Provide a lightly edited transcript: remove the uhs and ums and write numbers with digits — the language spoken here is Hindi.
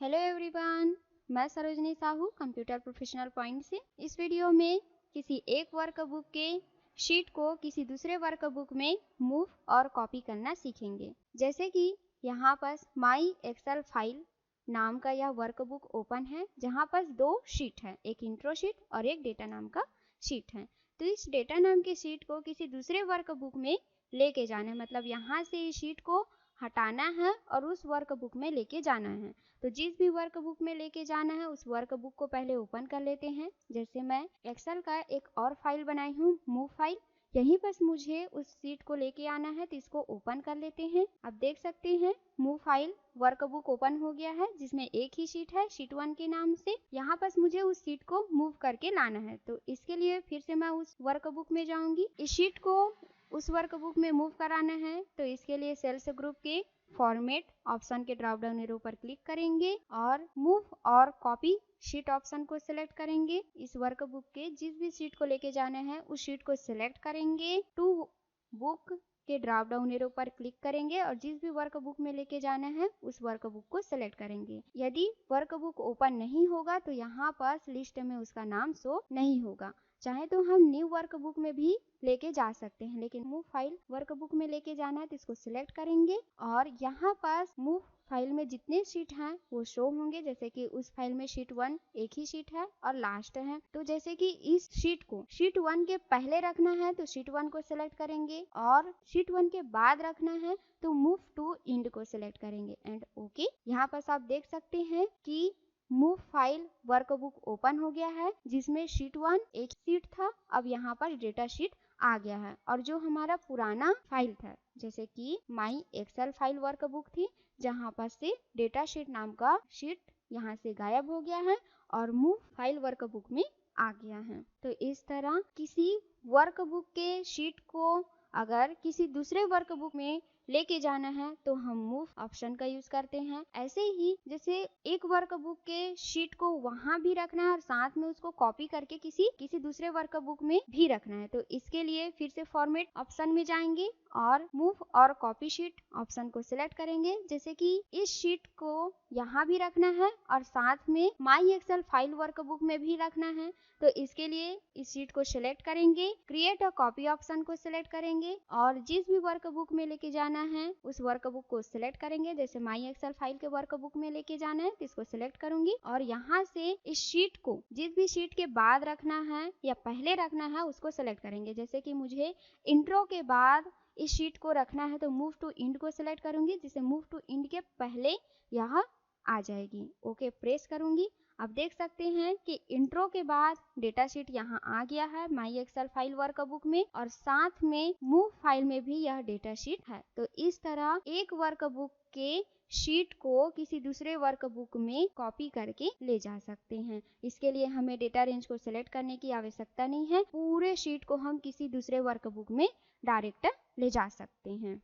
हेलो एवरीवन, मैं Sarojini Sahu computer professional point से इस वीडियो में किसी एक वर्कबुक के शीट को किसी दूसरे वर्कबुक में मूव और कॉपी करना सीखेंगे। जैसे कि यहाँ पर माई एक्सेल फाइल नाम का यह वर्कबुक ओपन है, जहाँ पर दो शीट है, एक इंट्रो शीट और एक डेटा नाम का शीट है। तो इस डेटा नाम के शीट को किसी दूसरे वर्कबुक में लेके जाना है, मतलब यहाँ से इस शीट को हटाना है और उस वर्कबुक में लेके जाना है। तो जिस भी वर्कबुक में लेके जाना है उस वर्कबुक को पहले ओपन कर लेते हैं। जैसे मैं एक्सेल का एक और फाइल बनाई हूँ, मूव फाइल, यहीं पर मुझे उस शीट को लेके आना है, तो इसको ओपन कर लेते हैं। अब देख सकते हैं मूव फाइल वर्कबुक ओपन हो गया है, जिसमें एक ही शीट है शीट 1 के नाम से। यहाँ पर मुझे उस शीट को मूव करके लाना है, तो इसके लिए फिर से मैं उस वर्कबुक में जाऊंगी। इस शीट को उस वर्कबुक में मूव कराना है, तो इसके लिए सेल्स ग्रुप के फॉर्मेट ऑप्शन के ड्रॉप डाउन एरो पर क्लिक करेंगे और मूव और कॉपी शीट ऑप्शन को सिलेक्ट करेंगे। इस वर्कबुक के जिस भी शीट को लेके जाना है उस शीट को सिलेक्ट करेंगे। टू बुक के ड्रॉप डाउन एरो पर क्लिक करेंगे और जिस भी वर्कबुक में लेके जाना है उस वर्कबुक को सिलेक्ट करेंगे। यदि वर्कबुक ओपन नहीं होगा तो यहाँ पर लिस्ट में उसका नाम शो नहीं होगा। चाहे तो हम न्यू वर्कबुक में भी लेके जा सकते हैं, लेकिन मूव फाइल वर्कबुक में लेके जाना है तो इसको सिलेक्ट करेंगे और यहाँ पर मूव फाइल में जितने शीट हैं वो शो होंगे। जैसे कि उस फाइल में शीट 1 एक ही शीट है और लास्ट है, तो जैसे कि इस शीट को शीट 1 के पहले रखना है तो शीट 1 को सिलेक्ट करेंगे और शीट 1 के बाद रखना है तो मूव टू एंड को सिलेक्ट करेंगे एंड ओके। यहाँ पर आप देख सकते हैं कि मूव फाइल वर्कबुक ओपन हो गया है, जिसमें शीट 1 एक शीट था, अब यहाँ पर डेटा शीट आ गया है। और जो हमारा पुराना फाइल था, जैसे कि माई एक्सेल फाइल वर्कबुक थी, जहाँ पर से डेटा शीट नाम का शीट यहाँ से गायब हो गया है और मूव फाइल वर्कबुक में आ गया है। तो इस तरह किसी वर्कबुक के शीट को अगर किसी दूसरे वर्कबुक में लेके जाना है तो हम मूव ऑप्शन का यूज करते हैं। ऐसे ही जैसे एक वर्कबुक के शीट को वहां भी रखना है और साथ में उसको कॉपी करके किसी दूसरे वर्कबुक में भी रखना है, तो इसके लिए फिर से फॉर्मेट ऑप्शन में जाएंगे और मूव और कॉपी शीट ऑप्शन को सिलेक्ट करेंगे। जैसे कि इस शीट को यहाँ भी रखना है और साथ में माई एक्सेल फाइल वर्कबुक में भी रखना है, तो इसके लिए इस शीट को सिलेक्ट करेंगे, क्रिएट अ कॉपी ऑप्शन को सिलेक्ट करेंगे और जिस भी वर्कबुक में लेके जाना है उस वर्कबुक को सिलेक्ट करेंगे। जैसे माई एक्सेल फाइल के वर्कबुक में लेके जाना है तो इसको सिलेक्ट करूंगी और यहाँ से इस शीट को जिस भी शीट के बाद रखना है या पहले रखना है उसको सिलेक्ट करेंगे। जैसे कि मुझे इंट्रो के बाद इस शीट को रखना है तो मूव टू एंड को सिलेक्ट करूंगी, जिसे मूव टू एंड के पहले यहाँ आ जाएगी। ओके प्रेस करूंगी। अब देख सकते हैं कि इंट्रो के बाद डेटा शीट यहाँ आ गया है माई एक्सेल फाइल वर्कबुक में और साथ में मूव फाइल में भी यह डेटा शीट है। तो इस तरह एक वर्कबुक के शीट को किसी दूसरे वर्कबुक में कॉपी करके ले जा सकते हैं। इसके लिए हमें डेटा रेंज को सिलेक्ट करने की आवश्यकता नहीं है, पूरे शीट को हम किसी दूसरे वर्कबुक में डायरेक्ट ले जा सकते हैं।